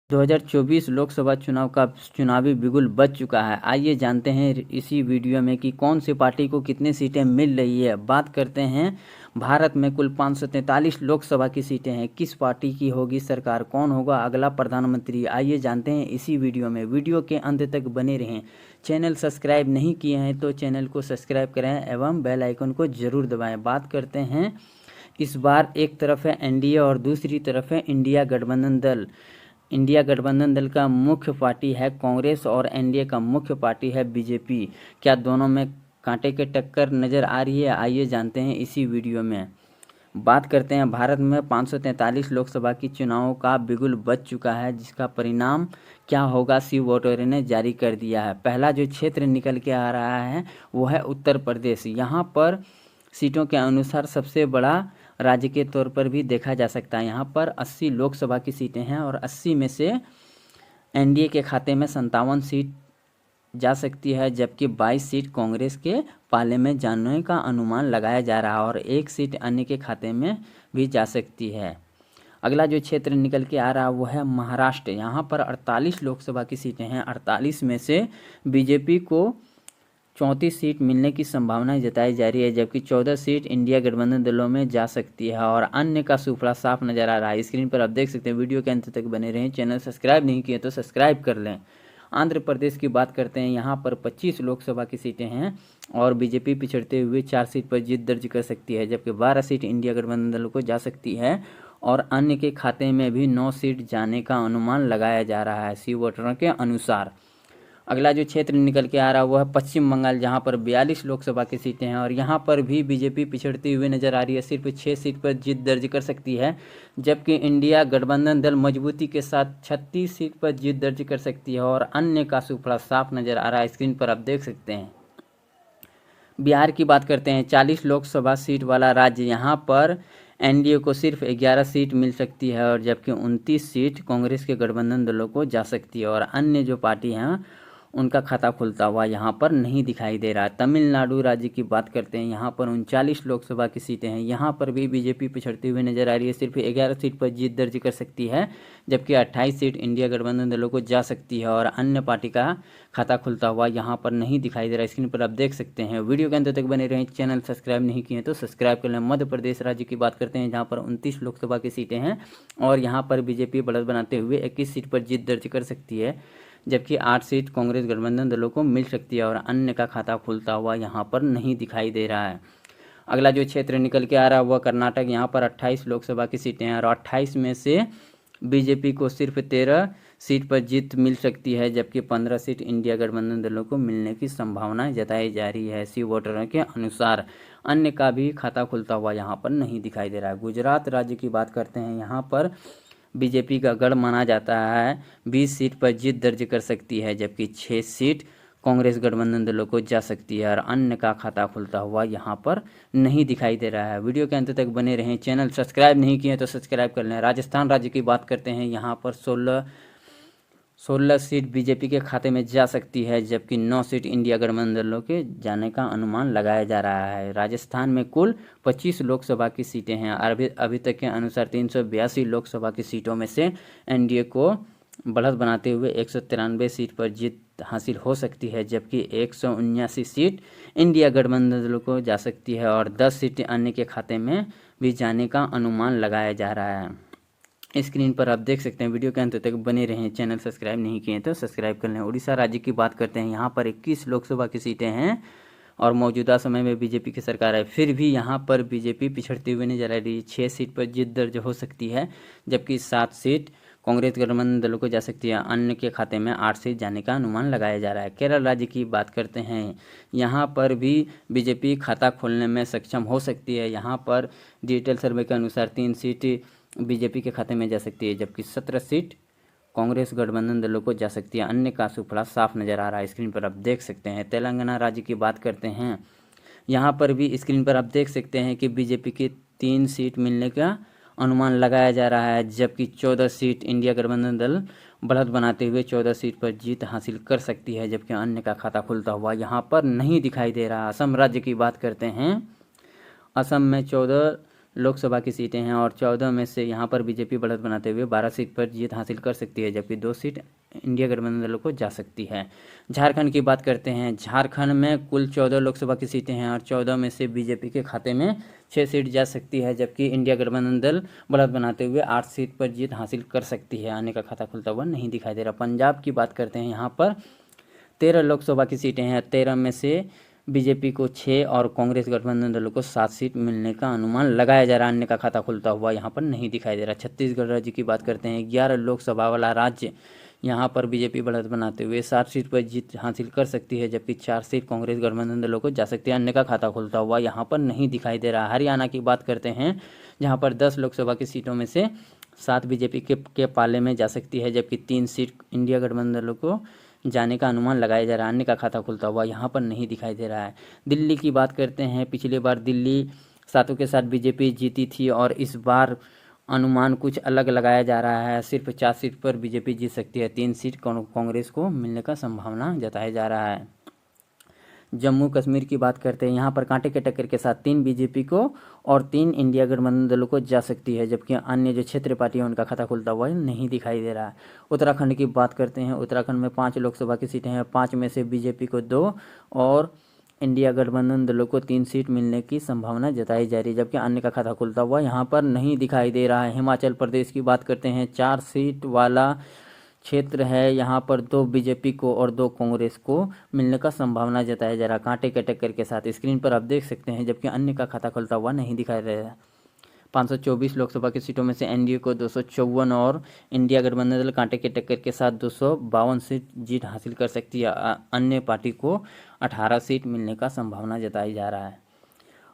2024 लोकसभा चुनाव का चुनावी बिगुल बज चुका है। आइए जानते हैं इसी वीडियो में कि कौन सी पार्टी को कितनी सीटें मिल रही है। बात करते हैं, भारत में कुल 543 लोकसभा की सीटें हैं। किस पार्टी की होगी सरकार, कौन होगा अगला प्रधानमंत्री, आइए जानते हैं इसी वीडियो में। वीडियो के अंत तक बने रहें। चैनल सब्सक्राइब नहीं किए हैं तो चैनल को सब्सक्राइब करें एवं बेल आइकन को जरूर दबाएँ। बात करते हैं, इस बार एक तरफ है एनडीए और दूसरी तरफ है इंडिया गठबंधन दल। इंडिया गठबंधन दल का मुख्य पार्टी है कांग्रेस और एनडीए का मुख्य पार्टी है बीजेपी। क्या दोनों में कांटे के टक्कर नज़र आ रही है, आइए जानते हैं इसी वीडियो में। बात करते हैं, भारत में 543 लोकसभा की चुनावों का बिगुल बज चुका है, जिसका परिणाम क्या होगा सी वोटरों ने जारी कर दिया है। पहला जो क्षेत्र निकल के आ रहा है वो है उत्तर प्रदेश। यहाँ पर सीटों के अनुसार सबसे बड़ा राज्य के तौर पर भी देखा जा सकता है। यहाँ पर 80 लोकसभा की सीटें हैं और 80 में से एनडीए के खाते में 57 सीट जा सकती है, जबकि 22 सीट कांग्रेस के पाले में जाने का अनुमान लगाया जा रहा है और एक सीट अन्य के खाते में भी जा सकती है। अगला जो क्षेत्र निकल के आ रहा है वो है महाराष्ट्र। यहाँ पर 48 लोकसभा की सीटें हैं। 48 में से बीजेपी को 34 सीट मिलने की संभावना जताई जा रही है, जबकि 14 सीट इंडिया गठबंधन दलों में जा सकती है और अन्य का सूफड़ा साफ नजर आ रहा है। स्क्रीन पर आप देख सकते हैं। वीडियो के अंत तक बने रहें। चैनल सब्सक्राइब नहीं किए तो सब्सक्राइब कर लें। आंध्र प्रदेश की बात करते हैं, यहाँ पर 25 लोकसभा की सीटें हैं और बीजेपी पिछड़ते हुए 4 सीट पर जीत दर्ज कर सकती है, जबकि 12 सीट इंडिया गठबंधन दलों को जा सकती है और अन्य के खाते में भी 9 सीट जाने का अनुमान लगाया जा रहा है सी वोटरों के अनुसार। अगला जो क्षेत्र निकल के आ रहा है वो है पश्चिम बंगाल, जहां पर 42 लोकसभा की सीटें हैं और यहां पर भी बीजेपी पिछड़ती हुई नजर आ रही है। सिर्फ 6 सीट पर जीत दर्ज कर सकती है, जबकि इंडिया गठबंधन दल मजबूती के साथ 36 सीट पर जीत दर्ज कर सकती है और अन्य का सूफड़ा साफ नजर आ रहा है। स्क्रीन पर आप देख सकते हैं। बिहार की बात करते हैं, 40 लोकसभा सीट वाला राज्य। यहाँ पर एनडीए को सिर्फ 11 सीट मिल सकती है और जबकि 29 सीट कांग्रेस के गठबंधन दलों को जा सकती है और अन्य जो पार्टी हैं उनका खाता खुलता हुआ यहाँ पर नहीं दिखाई दे रहा है। तमिलनाडु राज्य की बात करते हैं, यहाँ पर 39 लोकसभा की सीटें हैं। यहाँ पर भी बीजेपी पिछड़ती हुई नजर आ रही है। सिर्फ 11 सीट पर जीत दर्ज कर सकती है, जबकि 28 सीट इंडिया गठबंधन दलों को जा सकती है और अन्य पार्टी का खाता खुलता हुआ यहाँ पर नहीं दिखाई दे रहा है। स्क्रीन पर आप देख सकते हैं। वीडियो के अंत तक बने रहें। चैनल सब्सक्राइब नहीं किए तो सब्सक्राइब कर लें। मध्य प्रदेश राज्य की बात करते हैं, जहाँ पर 29 लोकसभा की सीटें हैं और यहाँ पर बीजेपी बढ़त बनाते हुए 21 सीट पर जीत दर्ज कर सकती है, जबकि 8 सीट कांग्रेस गठबंधन दलों को मिल सकती है और अन्य का खाता खुलता हुआ यहाँ पर नहीं दिखाई दे रहा है। अगला जो क्षेत्र निकल के आ रहा है वह कर्नाटक। यहाँ पर 28 लोकसभा की सीटें हैं और 28 में से बीजेपी को सिर्फ 13 सीट पर जीत मिल सकती है, जबकि 15 सीट इंडिया गठबंधन दलों को मिलने की संभावना जताई जा रही है सी वोटरों के अनुसार। अन्य का भी खाता खुलता हुआ यहाँ पर नहीं दिखाई दे रहा है। गुजरात राज्य की बात करते हैं, यहाँ पर बीजेपी का गढ़ माना जाता है। 20 सीट पर जीत दर्ज कर सकती है, जबकि 6 सीट कांग्रेस गठबंधन दलों को जा सकती है और अन्य का खाता खुलता हुआ यहाँ पर नहीं दिखाई दे रहा है। वीडियो के अंत तक बने रहें। चैनल सब्सक्राइब नहीं किए तो सब्सक्राइब कर लें। राजस्थान राज्य की बात करते हैं, यहाँ पर 16 सीट बीजेपी के खाते में जा सकती है, जबकि 9 सीट इंडिया गठबंधन दलों के जाने का अनुमान लगाया जा रहा है। राजस्थान में कुल 25 लोकसभा की सीटें हैं। अभी तक के अनुसार 382 लोकसभा की सीटों में से एनडीए को बढ़त बनाते हुए 193 सीट पर जीत हासिल हो सकती है, जबकि 179 सीट इंडिया गठबंधन दलों को जा सकती है और 10 सीटें अन्य के खाते में भी जाने का अनुमान लगाया जा रहा है। स्क्रीन पर आप देख सकते हैं। वीडियो के अंत तक बने रहें। चैनल सब्सक्राइब नहीं किए तो सब्सक्राइब कर लें। उड़ीसा राज्य की बात करते हैं, यहाँ पर 21 लोकसभा की सीटें हैं और मौजूदा समय में बीजेपी की सरकार है। फिर भी यहाँ पर बीजेपी पिछड़ती हुई नजर आ रही है। 6 सीट पर जीत दर्ज हो सकती है, जबकि 7 सीट कांग्रेस गठबंधन दलों को जा सकती है। अन्य के खाते में 8 सीट जाने का अनुमान लगाया जा रहा है। केरल राज्य की बात करते हैं, यहाँ पर भी बीजेपी खाता खोलने में सक्षम हो सकती है। यहाँ पर डिजिटल सर्वे के अनुसार 3 सीट बीजेपी के खाते में जा सकती है, जबकि 17 सीट कांग्रेस गठबंधन दलों को जा सकती है। अन्य का सूफड़ा साफ नजर आ रहा है। स्क्रीन पर आप देख सकते हैं। तेलंगाना राज्य की बात करते हैं, यहाँ पर भी स्क्रीन पर आप देख सकते हैं कि बीजेपी की 3 सीट मिलने का अनुमान लगाया जा रहा है, जबकि 14 सीट इंडिया गठबंधन दल बढ़त बनाते हुए 14 सीट पर जीत हासिल कर सकती है, जबकि अन्य का खाता खुलता हुआ यहाँ पर नहीं दिखाई दे रहा। असम राज्य की बात करते हैं, असम में 14 लोकसभा की सीटें हैं और 14 में से यहाँ पर बीजेपी बढ़त बनाते हुए 12 सीट पर जीत हासिल कर सकती है, जबकि 2 सीट इंडिया गठबंधन दलों को जा सकती है। झारखंड की बात करते हैं। झारखंड में कुल 14 लोकसभा की सीटें हैं और 14 में से बीजेपी के खाते में 6 सीट जा सकती है, जबकि इंडिया गठबंधन दल बढ़त बनाते हुए 8 सीट पर जीत हासिल कर सकती है। आने का खाता खुलता हुआ नहीं दिखाई दे रहा। पंजाब की बात करते हैं। यहाँ पर 13 लोकसभा की सीटें हैं। 13 में से बीजेपी को 6 और कांग्रेस गठबंधन दलों को 7 सीट मिलने का अनुमान लगाया जा रहा है। अन्य का खाता खुलता हुआ यहाँ पर नहीं दिखाई दे रहा। छत्तीसगढ़ राज्य की बात करते हैं। 11 लोकसभा वाला राज्य, यहाँ पर बीजेपी बढ़त बनाते हुए 7 सीट पर जीत हासिल कर सकती है, जबकि 4 सीट कांग्रेस गठबंधन दलों को जा सकती है। अन्य का खाता खुलता हुआ यहाँ पर नहीं दिखाई दे रहा। हरियाणा की बात करते हैं, जहाँ पर 10 लोकसभा की सीटों में से 7 बीजेपी के पाले में जा सकती है, जबकि 3 सीट इंडिया गठबंधन दलों को जाने का अनुमान लगाया जा रहा है। अन्य का खाता खुलता हुआ यहाँ पर नहीं दिखाई दे रहा है। दिल्ली की बात करते हैं। पिछली बार दिल्ली 7 के साथ बीजेपी जीती थी और इस बार अनुमान कुछ अलग लगाया जा रहा है। सिर्फ 4 सीट पर बीजेपी जीत सकती है, 3 सीट कांग्रेस को मिलने का संभावना जताया जा रहा है। जम्मू कश्मीर की बात करते हैं। यहाँ पर कांटे के टक्कर के साथ 3 बीजेपी को और 3 इंडिया गठबंधन दलों को जा सकती है, जबकि अन्य जो क्षेत्रीय पार्टी है उनका खाता खुलता हुआ नहीं दिखाई दे रहा है। उत्तराखंड की बात करते हैं। उत्तराखंड में 5 लोकसभा की सीटें हैं। 5 में से बीजेपी को 2 और इंडिया गठबंधन दलों को 3 सीट मिलने की संभावना जताई जा रही है, जबकि अन्य का खाता खुलता हुआ यहाँ पर नहीं दिखाई दे रहा है। हिमाचल प्रदेश की बात करते हैं। 4 सीट वाला क्षेत्र है। यहाँ पर 2 बीजेपी को और 2 कांग्रेस को मिलने का संभावना जताया जा रहा है, कांटे के टक्कर के साथ। स्क्रीन पर आप देख सकते हैं, जबकि अन्य का खाता खुलता हुआ नहीं दिखाई दे रहा है। 524 लोकसभा की सीटों में से एनडीए को 254 और इंडिया गठबंधन दल कांटे के टक्कर के साथ 252 सीट जीत हासिल कर सकती है। अन्य पार्टी को 18 सीट मिलने का संभावना जताई जा रहा है।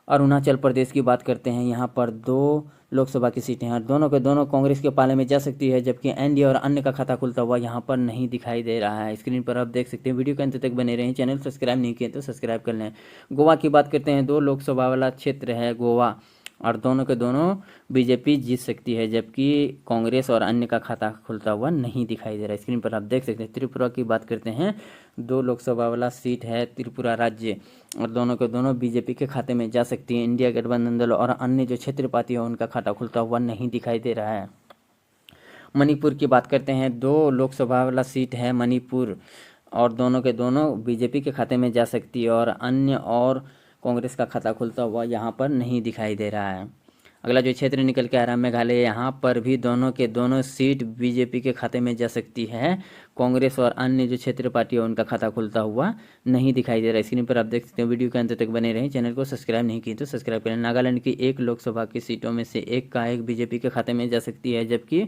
अरुणाचल प्रदेश की बात करते हैं। यहाँ पर 2 लोकसभा की सीटें हैं। दोनों के दोनों कांग्रेस के पाले में जा सकती है, जबकि एनडीए और अन्य का खाता खुलता हुआ यहाँ पर नहीं दिखाई दे रहा है। स्क्रीन पर आप देख सकते हैं। वीडियो के अंत तक बने रहें। चैनल सब्सक्राइब नहीं किए तो सब्सक्राइब कर लें। गोवा की बात करते हैं। 2 लोकसभा वाला क्षेत्र है गोवा और दोनों के दोनों बीजेपी जीत सकती है, जबकि कांग्रेस और अन्य का खाता खुलता हुआ नहीं दिखाई दे रहा है। स्क्रीन पर आप देख सकते हैं। त्रिपुरा की बात करते हैं। 2 लोकसभा वाला सीट है त्रिपुरा राज्य और दोनों के दोनों बीजेपी के खाते में जा सकती है। इंडिया गठबंधन दल और अन्य जो क्षेत्रीय पार्टी है उनका खाता खुलता हुआ नहीं दिखाई दे रहा है। मणिपुर की बात करते हैं। 2 लोकसभा वाला सीट है मणिपुर और दोनों के दोनों बीजेपी के खाते में जा सकती है और अन्य और कांग्रेस का खाता खुलता हुआ यहाँ पर नहीं दिखाई दे रहा है। अगला जो क्षेत्र निकल के आ रहा है मेघालय, यहाँ पर भी दोनों के दोनों सीट बीजेपी के खाते में जा सकती है। कांग्रेस और अन्य जो क्षेत्रीय पार्टी है उनका खाता खुलता हुआ नहीं दिखाई दे रहा है। स्क्रीन पर आप देख सकते हैं। वीडियो के अंत तक बने रहें। चैनल को सब्सक्राइब नहीं किए तो सब्सक्राइब करें। नागालैंड की 1 लोकसभा की सीटों में से 1 का 1 बीजेपी के खाते में जा सकती है, जबकि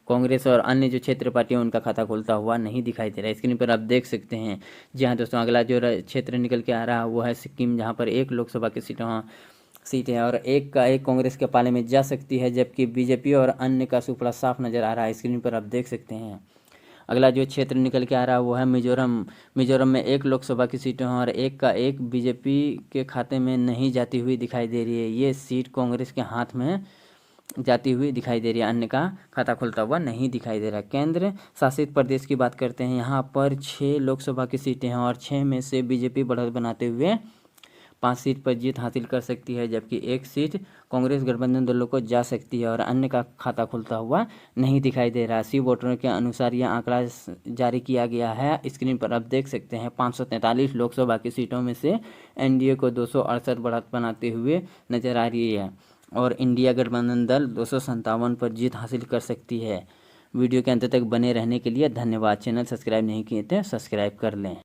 कांग्रेस और अन्य जो क्षेत्र पार्टी है उनका खाता खुलता हुआ नहीं दिखाई दे रहा है। स्क्रीन पर आप देख सकते हैं। जी हाँ दोस्तों, अगला जो क्षेत्र निकल के आ रहा है वो है सिक्किम, जहाँ पर 1 लोकसभा की सीट है और 1 का 1 कांग्रेस के पाले में जा सकती है, जबकि बीजेपी और अन्य का सुपड़ा साफ नजर आ रहा है। स्क्रीन पर आप देख सकते हैं। अगला जो क्षेत्र निकल के आ रहा है वो है मिजोरम। मिजोरम में 1 लोकसभा की सीटें हैं और 1 का 1 बीजेपी के खाते में नहीं जाती हुई दिखाई दे रही है। ये सीट कांग्रेस के हाथ में जाती हुई दिखाई दे रही है। अन्य का खाता खुलता हुआ नहीं दिखाई दे रहा। केंद्र शासित प्रदेश की बात करते हैं। यहाँ पर 6 लोकसभा की सीटें हैं और 6 में से बीजेपी बढ़त बनाते हुए 5 सीट पर जीत हासिल कर सकती है, जबकि 1 सीट कांग्रेस गठबंधन दलों को जा सकती है और अन्य का खाता खुलता हुआ नहीं दिखाई दे रहा। सी वोटरों के अनुसार यह आंकड़ा जारी किया गया है। स्क्रीन पर आप देख सकते हैं। 543 लोकसभा की सीटों में से एनडीए को 268 बढ़त बनाते हुए नजर आ रही है और इंडिया गठबंधन दल 257 पर जीत हासिल कर सकती है। वीडियो के अंत तक बने रहने के लिए धन्यवाद। चैनल सब्सक्राइब नहीं किए तो सब्सक्राइब कर लें।